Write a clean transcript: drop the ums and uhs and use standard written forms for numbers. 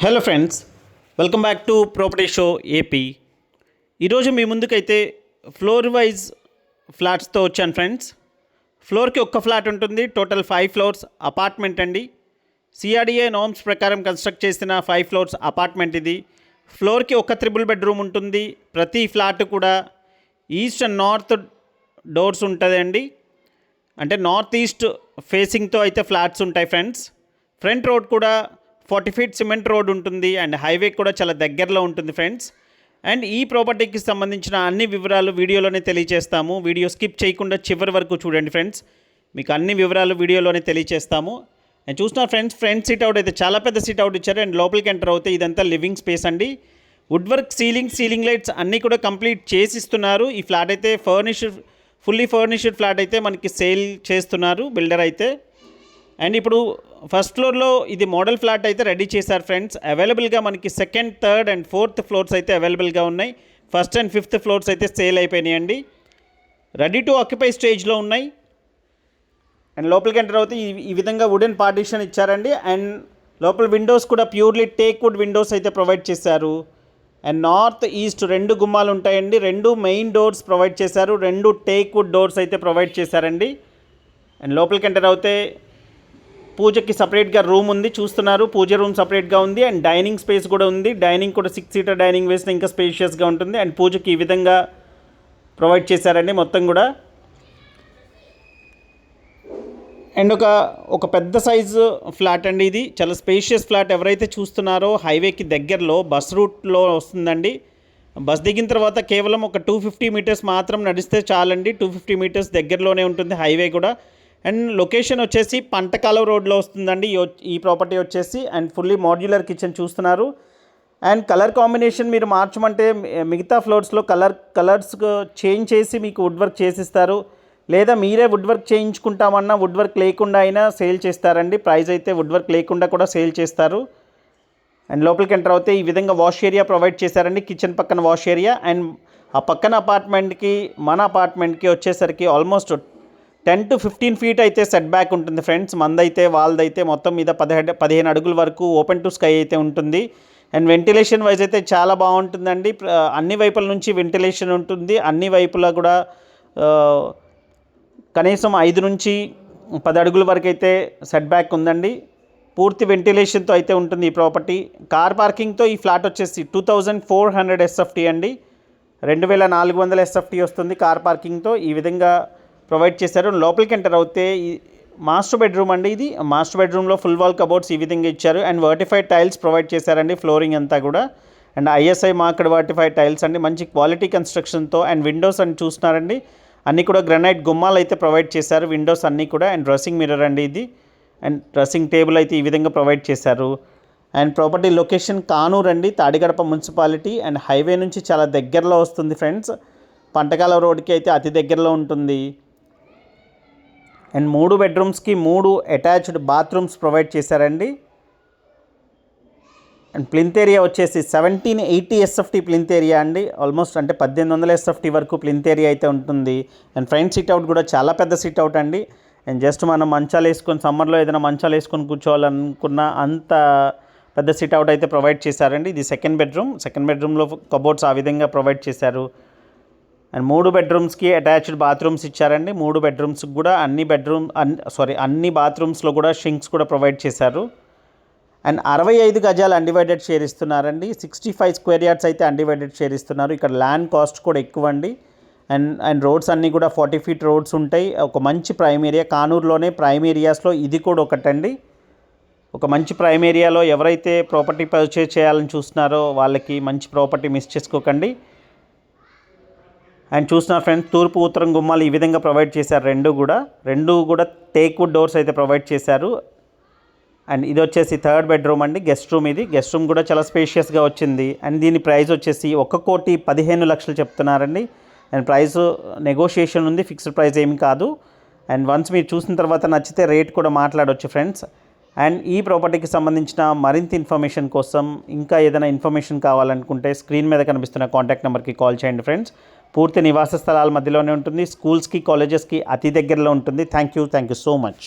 Hello friends, welcome back to property show AP. ఈరోజు మీ ముందుకైతే floor wise ఫ్లాట్స్తో వచ్చాను friends. ఫ్లోర్కి ఒక్క ఫ్లాట్ ఉంటుంది, టోటల్ 5 ఫ్లోర్స్ అపార్ట్మెంట్ అండి. సిఆర్డిఏ నార్మ్స్ ప్రకారం కన్స్ట్రక్ట్ చేసిన 5 ఫ్లోర్స్ అపార్ట్మెంట్ ఇది. ఫ్లోర్కి ఒక 3 బెడ్రూమ్ ఉంటుంది. ప్రతి ఫ్లాట్ కూడా ఈస్ట్ అండ్ నార్త్ డోర్స్ ఉంటుందండి. అంటే నార్త్ ఈస్ట్ ఫేసింగ్తో అయితే ఫ్లాట్స్ ఉంటాయి ఫ్రెండ్స్. ఫ్రంట్ రోడ్ కూడా 40 ఫీట్ సిమెంట్ రోడ్ ఉంటుంది అండ్ హైవే కూడా చాలా దగ్గరలో ఉంటుంది ఫ్రెండ్స్. అండ్ ఈ ప్రాపర్టీకి సంబంధించిన అన్ని వివరాలు వీడియోలోనే తెలియజేస్తాము. వీడియో స్కిప్ చేయకుండా చివరి వరకు చూడండి ఫ్రెండ్స్, మీకు అన్ని వివరాలు వీడియోలోనే తెలియజేస్తాము. అండ్ చూస్తున్నారు ఫ్రెండ్స్, ఫ్రంట్ సీట్ అవుట్ అయితే చాలా పెద్ద సీట్ అవుట్ ఇచ్చారు. అండ్ లోపలికి ఎంటర్ అవుతే ఇదంతా లివింగ్ స్పేస్ అండి. వుడ్ వర్క్, సీలింగ్ లైట్స్ అన్నీ కూడా కంప్లీట్ చేసిస్తున్నారు. ఈ ఫ్లాట్ అయితే ఫుల్లీ ఫర్నిష్డ్ ఫ్లాట్ అయితే మనకి సేల్ చేస్తున్నారు బిల్డర్ అయితే. అండ్ ఇప్పుడు ఫస్ట్ ఫ్లోర్లో ఇది మోడల్ ఫ్లాట్ అయితే రెడీ చేశారు ఫ్రెండ్స్. అవైలబుల్గా మనకి second, third and fourth floors అయితే అవైలబుల్గా ఉన్నాయి. ఫస్ట్ అండ్ ఫిఫ్త్ ఫ్లోర్స్ అయితే సేల్ అయిపోయినాయండి. రెడీ టు ఆక్యుపై స్టేజ్లో ఉన్నాయి. అండ్ లోపలికి ఎంటర్ అవుతే ఈ విధంగా వుడెన్ పార్టీషన్ ఇచ్చారండి. అండ్ లోపల విండోస్ కూడా ప్యూర్లీ టేక్ వుడ్ విండోస్ అయితే ప్రొవైడ్ చేశారు. అండ్ నార్త్ ఈస్ట్ 2 గుమ్మాలు ఉంటాయండి. 2 మెయిన్ డోర్స్ ప్రొవైడ్ చేశారు. 2 టేక్ వుడ్ డోర్స్ అయితే ప్రొవైడ్ చేశారండి. అండ్ లోపలికి ఎంటర్ అవుతే పూజకి సపరేట్గా రూమ్ ఉంది, చూస్తున్నారు. పూజ రూమ్ సపరేట్గా ఉంది. అండ్ డైనింగ్ స్పేస్ కూడా ఉంది. డైనింగ్ కూడా 6 సీటర్ డైనింగ్ వేసిన ఇంకా స్పేషియస్గా ఉంటుంది. అండ్ పూజకి ఈ విధంగా ప్రొవైడ్ చేశారండి మొత్తం కూడా. అండ్ ఒక పెద్ద సైజు ఫ్లాట్ అండి ఇది. చాలా స్పేషియస్ ఫ్లాట్. ఎవరైతే చూస్తున్నారో హైవేకి దగ్గరలో బస్ రూట్లో వస్తుందండి. బస్ దిగిన తర్వాత కేవలం ఒక 250 మీటర్స్ మాత్రం నడిస్తే చాలండి. 250 మీటర్స్ దగ్గరలోనే ఉంటుంది హైవే కూడా. అండ్ లొకేషన్ వచ్చేసి పంటకాలం రోడ్లో వస్తుందండి ఈ ప్రాపర్టీ వచ్చేసి. అండ్ ఫుల్లీ మాడ్యులర్ కిచెన్ చూస్తున్నారు. అండ్ కలర్ కాంబినేషన్ మీరు మార్చమంటే మిగతా ఫ్లోర్స్లో కలర్స్ చేంజ్ చేసి మీకు వుడ్ వర్క్ చేసిస్తారు. లేదా మీరే వుడ్ వర్క్ చేయించుకుంటామన్నా వుడ్ వర్క్ లేకుండా అయినా సేల్ చేస్తారండి. ప్రైస్ అయితే వుడ్ వర్క్ లేకుండా కూడా సేల్ చేస్తారు. అండ్ లోపలికి ఎంటర్ అవుతే ఈ విధంగా వాష్ ఏరియా ప్రొవైడ్ చేశారండి. కిచెన్ పక్కన వాష్ ఏరియా. అండ్ ఆ పక్కన అపార్ట్మెంట్కి మన అపార్ట్మెంట్కి వచ్చేసరికి ఆల్మోస్ట్ 10 to 15 ఫీట్ అయితే సెట్ బ్యాక్ ఉంటుంది ఫ్రెండ్స్. మందైతే వాళ్ళదైతే మొత్తం మీద 15 అడుగుల వరకు ఓపెన్ టు స్కై అయితే ఉంటుంది. అండ్ వెంటిలేషన్ వైజ్ అయితే చాలా బాగుంటుందండి. అన్ని వైపుల నుంచి వెంటిలేషన్ ఉంటుంది. అన్ని వైపులా కూడా కనీసం 5 నుంచి 10 అడుగుల వరకు అయితే సెట్ బ్యాక్ ఉందండి. పూర్తి వెంటిలేషన్తో అయితే ఉంటుంది ఈ ప్రాపర్టీ. కార్ పార్కింగ్తో ఈ ఫ్లాట్ వచ్చేసి 2400 SFT అండి. 2400 SFT వస్తుంది కార్ పార్కింగ్తో. ఈ విధంగా ప్రొవైడ్ చేశారు. లోపలికి ఎంటర్ అవుతే మాస్టర్ బెడ్రూమ్ అండి ఇది. మాస్టర్ బెడ్రూమ్లో ఫుల్ వాల్ కబోర్డ్స్ ఈ విధంగా ఇచ్చారు. అండ్ వర్టిఫైడ్ టైల్స్ ప్రొవైడ్ చేశారండి ఫ్లోరింగ్ అంతా కూడా. And ISI marked vitrified tiles అండి, మంచి క్వాలిటీ కన్స్ట్రక్షన్తో. అండ్ విండోస్ అని చూస్తున్నారండి, అన్నీ కూడా గ్రనైట్ గుమ్మాలు అయితే ప్రొవైడ్ చేశారు విండోస్ అన్నీ కూడా. అండ్ డ్రెస్సింగ్ మిర్రర్ అండి ఇది. అండ్ డ్రెస్సింగ్ టేబుల్ అయితే ఈ విధంగా ప్రొవైడ్ చేశారు. అండ్ ప్రాపర్టీ లొకేషన్ కానూరు అండి, తాడిగడప మున్సిపాలిటీ. అండ్ హైవే నుంచి చాలా దగ్గరలో వస్తుంది ఫ్రెండ్స్. పంటకాల రోడ్కి అయితే అతి దగ్గరలో ఉంటుంది. అండ్ 3 బెడ్రూమ్స్కి 3 అటాచ్డ్ బాత్రూమ్స్ ప్రొవైడ్ చేశారండి. అండ్ ప్లింత్ ఏరియా వచ్చేసి 1780 SFT ప్లింత్ ఏరియా అండి. ఆల్మోస్ట్ అంటే 1800 SFT వరకు ప్లింత్ ఏరియా అయితే ఉంటుంది. అండ్ ఫ్రంట్ సీట్ అవుట్ కూడా చాలా పెద్ద సీట్ అవుట్ అండి. అండ్ జస్ట్ మనం మంచాలు వేసుకొని సమ్మర్లో ఏదైనా మంచాలు వేసుకొని కూర్చోవాలనుకున్న అంత పెద్ద సీట్ అవుట్ అయితే ప్రొవైడ్ చేశారండి. ఇది సెకండ్ బెడ్రూమ్లో కబోర్డ్స్ ఆ విధంగా ప్రొవైడ్ చేశారు. అండ్ 3 బెడ్రూమ్స్కి అటాచ్డ్ బాత్రూమ్స్ ఇచ్చారండి. 3 బెడ్రూమ్స్కి కూడా అన్ని బాత్రూమ్స్లో కూడా షింక్స్ కూడా ప్రొవైడ్ చేశారు. అండ్ 65 గజాలు అన్డివైడెడ్ షేర్ ఇస్తున్నారండి. 65 స్క్వేర్ యార్డ్స్ అయితే అన్డివైడెడ్ షేర్ ఇస్తున్నారు. ఇక్కడ ల్యాండ్ కాస్ట్ కూడా ఎక్కువ అండి. అండ్ రోడ్స్ అన్నీ కూడా 40 ఫీట్ రోడ్స్ ఉంటాయి. ఒక మంచి ప్రైమ్ ఏరియా, కానూరులోనే ప్రైమ్ ఏరియాస్లో ఇది కూడా ఒకటండి. ఒక మంచి ప్రైమ్ ఏరియాలో ఎవరైతే ప్రాపర్టీ పర్చేజ్ చేయాలని చూస్తున్నారో వాళ్ళకి మంచి ప్రాపర్టీ మిస్ చేసుకోకండి. అండ్ చూస్తున్నారు ఫ్రెండ్స్, తూర్పు ఉత్తరం గుమ్మాలు ఈ విధంగా ప్రొవైడ్ చేశారు. రెండు కూడా టేక్ వుడ్ డోర్స్ అయితే ప్రొవైడ్ చేశారు. అండ్ ఇది వచ్చేసి థర్డ్ బెడ్రూమ్ అండి, గెస్ట్ రూమ్ ఇది. గెస్ట్ రూమ్ కూడా చాలా స్పేషియస్గా వచ్చింది. అండ్ దీని ప్రైస్ వచ్చేసి 1,15,00,000 చెప్తున్నారండి. అండ్ ప్రైస్ నెగోషియేషన్ ఉంది, ఫిక్స్డ్ ప్రైస్ ఏమి కాదు. అండ్ వన్స్ మీరు చూసిన తర్వాత నచ్చితే రేట్ కూడా మాట్లాడవచ్చు ఫ్రెండ్స్. అండ్ ఈ ప్రాపర్టీకి సంబంధించిన మరింత ఇన్ఫర్మేషన్ కోసం ఇంకా ఏదైనా ఇన్ఫర్మేషన్ కావాలనుకుంటే స్క్రీన్ మీద కనిపిస్తున్న కాంటాక్ట్ నెంబర్కి కాల్ చేయండి ఫ్రెండ్స్. పూర్తి నివాస స్థలాల మధ్యలోనే ఉంటుంది. స్కూల్స్కి, కాలేజెస్కి అతి దగ్గరలో ఉంటుంది. Thank you so much.